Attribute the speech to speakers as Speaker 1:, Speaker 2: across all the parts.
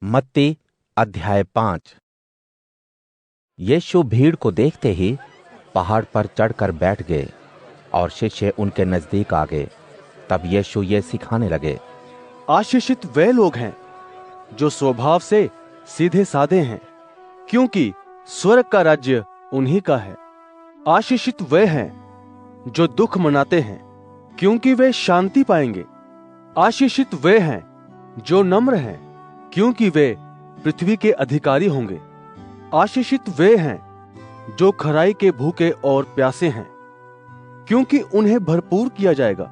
Speaker 1: मत्ती अध्याय 5। यीशु भीड़ को देखते ही पहाड़ पर चढ़कर बैठ गए और शिष्य उनके नजदीक आ गए। तब यीशु ये सिखाने लगे,
Speaker 2: आशीषित वे लोग हैं जो स्वभाव से सीधे साधे हैं, क्योंकि स्वर्ग का राज्य उन्हीं का है। आशीषित वे हैं जो दुख मनाते हैं, क्योंकि वे शांति पाएंगे। आशीषित वे हैं जो नम्र हैं, क्योंकि वे पृथ्वी के अधिकारी होंगे। आशीषित वे हैं जो खराई के भूखे और प्यासे हैं, क्योंकि उन्हें भरपूर किया जाएगा।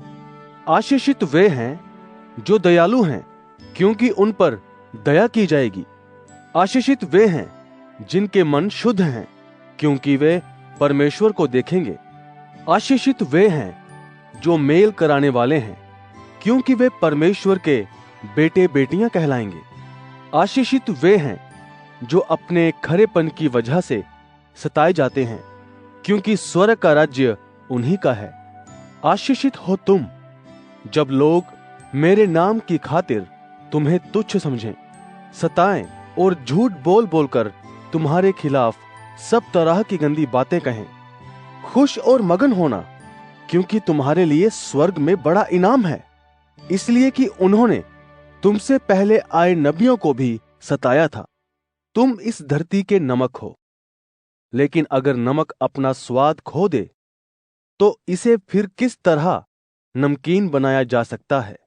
Speaker 2: आशीषित वे हैं जो दयालु हैं, क्योंकि उन पर दया की जाएगी। आशीषित वे हैं जिनके मन शुद्ध हैं, क्योंकि वे परमेश्वर को देखेंगे। आशीषित वे हैं जो मेल कराने वाले हैं, क्योंकि वे परमेश्वर के बेटे बेटियां कहलाएंगे। आशीषित वे हैं जो अपने खरेपन की वजह से सताए जाते हैं, क्योंकि स्वर्ग का राज्य उन्हीं का है। आशीषित हो तुम जब लोग मेरे नाम की खातिर तुम्हें तुच्छ समझें, सताएं और झूठ बोल बोलकर तुम्हारे खिलाफ सब तरह की गंदी बातें कहें। खुश और मगन होना, क्योंकि तुम्हारे लिए स्वर्ग में बड़ा इनाम है, इसलिए कि उन्होंने तुमसे पहले आए नबियों को भी सताया था। तुम इस धरती के नमक हो, लेकिन अगर नमक अपना स्वाद खो दे तो इसे फिर किस तरह नमकीन बनाया जा सकता है?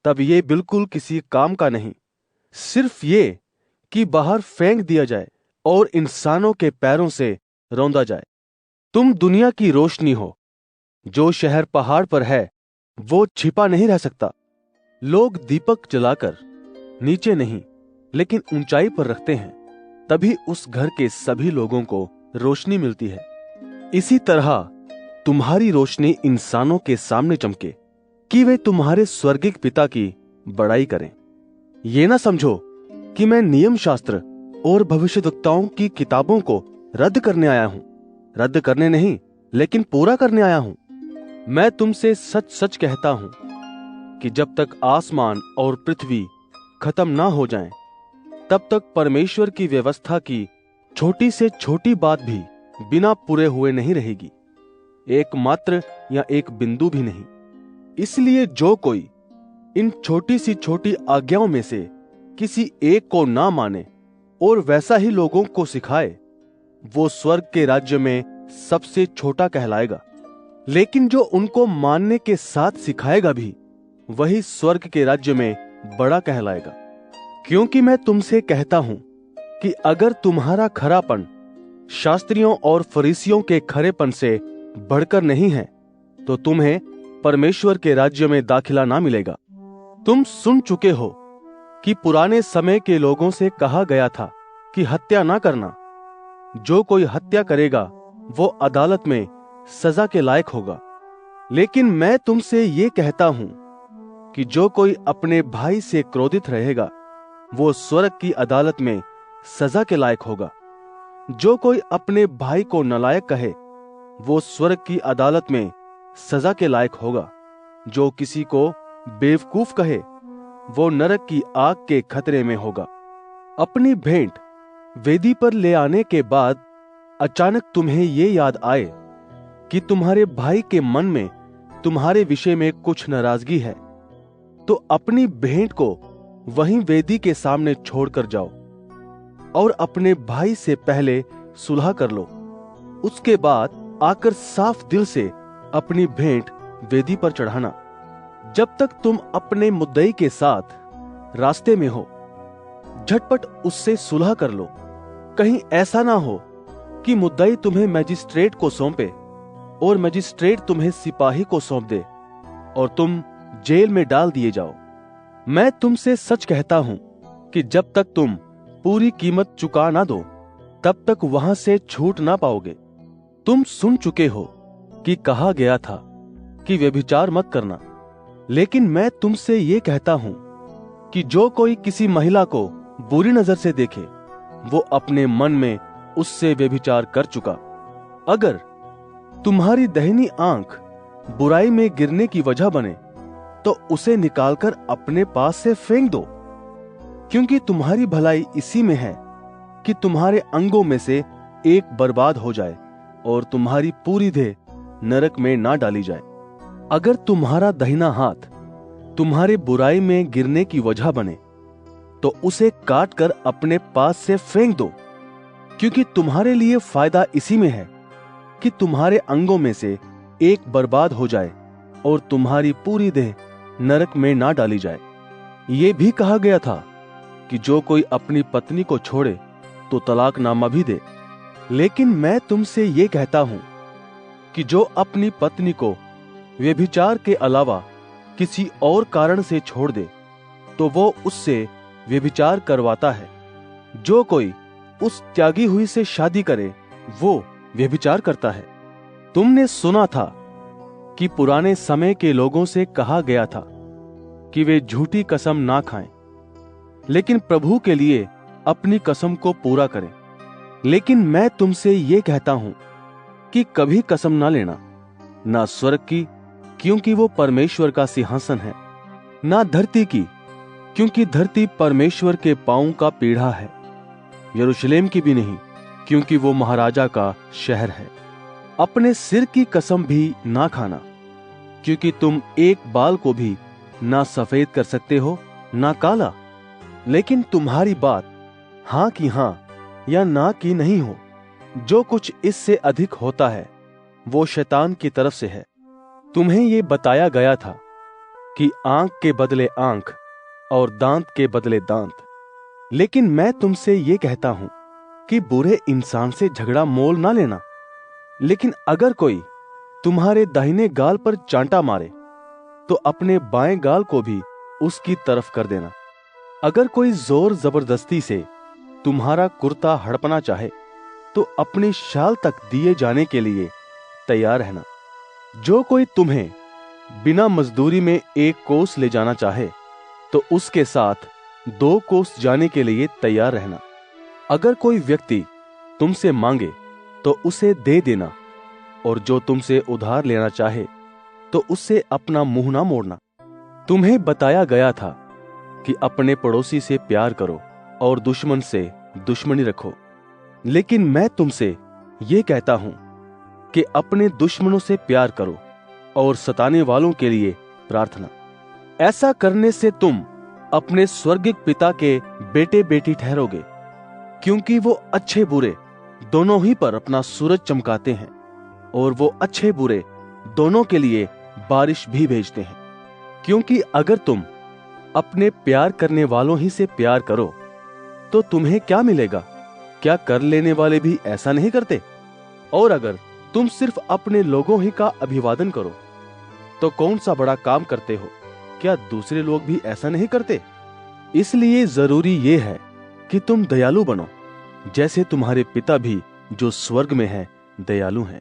Speaker 2: तब ये बिल्कुल किसी काम का नहीं, सिर्फ ये कि बाहर फेंक दिया जाए और इंसानों के पैरों से रौंदा जाए। तुम दुनिया की रोशनी हो। जो शहर पहाड़ पर है वो छिपा नहीं रह सकता। लोग दीपक जलाकर नीचे नहीं लेकिन ऊंचाई पर रखते हैं, तभी उस घर के सभी लोगों को रोशनी मिलती है। इसी तरह तुम्हारी रोशनी इंसानों के सामने चमके, कि वे तुम्हारे स्वर्गिक पिता की बड़ाई करें। ये ना समझो कि मैं नियम शास्त्र और भविष्यद्वक्ताओं की किताबों को रद्द करने आया हूं। रद्द करने नहीं, लेकिन पूरा करने आया हूं। मैं तुमसे सच सच कहता हूं कि जब तक आसमान और पृथ्वी खत्म ना हो जाएं, तब तक परमेश्वर की व्यवस्था की छोटी से छोटी बात भी बिना पूरे हुए नहीं रहेगी, एक मात्र या एक बिंदु भी नहीं। इसलिए जो कोई इन छोटी सी छोटी आज्ञाओं में से किसी एक को ना माने और वैसा ही लोगों को सिखाए, वो स्वर्ग के राज्य में सबसे छोटा कहलाएगा। लेकिन जो उनको मानने के साथ सिखाएगा भी, वही स्वर्ग के राज्य में बड़ा कहलाएगा। क्योंकि मैं तुमसे कहता हूं कि अगर तुम्हारा खरापन शास्त्रियों और फरीसियों के खरेपन से बढ़कर नहीं है, तो तुम्हें परमेश्वर के राज्य में दाखिला ना मिलेगा। तुम सुन चुके हो कि पुराने समय के लोगों से कहा गया था कि हत्या ना करना। जो कोई हत्या करेगा वो अदालत में सजा के लायक होगा। लेकिन मैं तुमसे ये कहता हूं कि जो कोई अपने भाई से क्रोधित रहेगा, वो स्वर्ग की अदालत में सजा के लायक होगा। जो कोई अपने भाई को नालायक कहे, वो स्वर्ग की अदालत में सजा के लायक होगा। जो किसी को बेवकूफ कहे, वो नरक की आग के खतरे में होगा। अपनी भेंट वेदी पर ले आने के बाद अचानक तुम्हें ये याद आए कि तुम्हारे भाई के मन में तुम्हारे विषय में कुछ नाराजगी है, तो अपनी भेंट को वहीं वेदी के सामने छोड़कर जाओ और अपने भाई से पहले सुलह कर लो। उसके बाद आकर साफ दिल से अपनी भेंट वेदी पर चढ़ाना। जब तक तुम अपने मुद्दई के साथ रास्ते में हो, झटपट उससे सुलह कर लो। कहीं ऐसा ना हो कि मुद्दई तुम्हें मजिस्ट्रेट को सौंपे और मजिस्ट्रेट तुम्हें सिपाही को सौंप दे और तुम जेल में डाल दिए जाओ। मैं तुमसे सच कहता हूं कि जब तक तुम पूरी कीमत चुका ना दो, तब तक वहां से छूट ना पाओगे। तुम सुन चुके हो कि कहा गया था कि व्यभिचार मत करना। लेकिन मैं तुमसे ये कहता हूं कि जो कोई किसी महिला को बुरी नजर से देखे, वो अपने मन में उससे व्यभिचार कर चुका। अगर तुम्हारी दाहिनी आंख बुराई में गिरने की वजह बने, तो उसे निकालकर अपने पास से फेंक दो। क्योंकि तुम्हारी भलाई इसी में है कि तुम्हारे अंगों में से एक बर्बाद हो जाए और तुम्हारी पूरी देह नरक में ना डाली जाए। अगर तुम्हारा दाहिना हाथ तुम्हारे बुराई में गिरने की वजह बने तो उसे काट कर अपने पास से फेंक दो, क्योंकि तुम्हारे लिए फायदा इसी में है कि तुम्हारे अंगों में से एक बर्बाद हो जाए और तुम्हारी पूरी देह नरक में ना डाली जाए। ये भी कहा गया था कि जो कोई अपनी पत्नी को छोड़े तो तलाकनामा भी दे। लेकिन मैं तुमसे ये कहता हूं कि जो अपनी पत्नी को व्यभिचार के अलावा किसी और कारण से छोड़ दे तो वो उससे व्यभिचार करवाता है। जो कोई उस त्यागी हुई से शादी करे वो व्यभिचार करता है। तुमने सुना था कि पुराने समय के लोगों से कहा गया था कि वे झूठी कसम ना खाएं, लेकिन प्रभु के लिए अपनी कसम को पूरा करें। लेकिन मैं तुमसे ये कहता हूं कि कभी कसम ना लेना, ना स्वर्ग की, क्योंकि वो परमेश्वर का सिंहासन है, ना धरती की, क्योंकि धरती परमेश्वर के पांवों का पीढ़ा है, यरूशलेम की भी नहीं, क्योंकि वो महाराजा का शहर है। अपने सिर की कसम भी ना खाना, क्योंकि तुम एक बाल को भी ना सफेद कर सकते हो ना काला। लेकिन तुम्हारी बात हां की हां या ना की नहीं हो। जो कुछ इससे अधिक होता है वो शैतान की तरफ से है। तुम्हें ये बताया गया था कि आंख के बदले आंख और दांत के बदले दांत। लेकिन मैं तुमसे ये कहता हूं कि बुरे इंसान से झगड़ा मोल ना लेना। लेकिन अगर कोई तुम्हारे दाहिने गाल पर चांटा मारे तो अपने बाएं गाल को भी उसकी तरफ कर देना। अगर कोई जोर जबरदस्ती से तुम्हारा कुर्ता हड़पना चाहे तो अपनी शाल तक दिए जाने के लिए तैयार रहना। जो कोई तुम्हें बिना मजदूरी में 1 कोस ले जाना चाहे तो उसके साथ 2 कोस जाने के लिए तैयार रहना। अगर कोई व्यक्ति तुमसे मांगे तो उसे दे देना, और जो तुमसे उधार लेना चाहे तो उससे अपना मुंह ना मोड़ना। तुम्हें बताया गया था कि अपने पड़ोसी से प्यार करो और दुश्मन से दुश्मनी रखो। लेकिन मैं तुमसे ये कहता हूं कि अपने दुश्मनों से प्यार करो और सताने वालों के लिए प्रार्थना। ऐसा करने से तुम अपने स्वर्गिक पिता के बेटे बेटी ठहरोगे, क्योंकि वो अच्छे बुरे दोनों ही पर अपना सूरज चमकाते हैं और वो अच्छे बुरे दोनों के लिए बारिश भी भेजते हैं। क्योंकि अगर तुम अपने प्यार करने वालों ही से प्यार करो तो तुम्हें क्या मिलेगा? क्या कर लेने वाले भी ऐसा नहीं करते? और अगर तुम सिर्फ अपने लोगों ही का अभिवादन करो तो कौन सा बड़ा काम करते हो? क्या दूसरे लोग भी ऐसा नहीं करते? इसलिए जरूरी ये है कि तुम दयालु बनो, जैसे तुम्हारे पिता भी जो स्वर्ग में है दयालु हैं।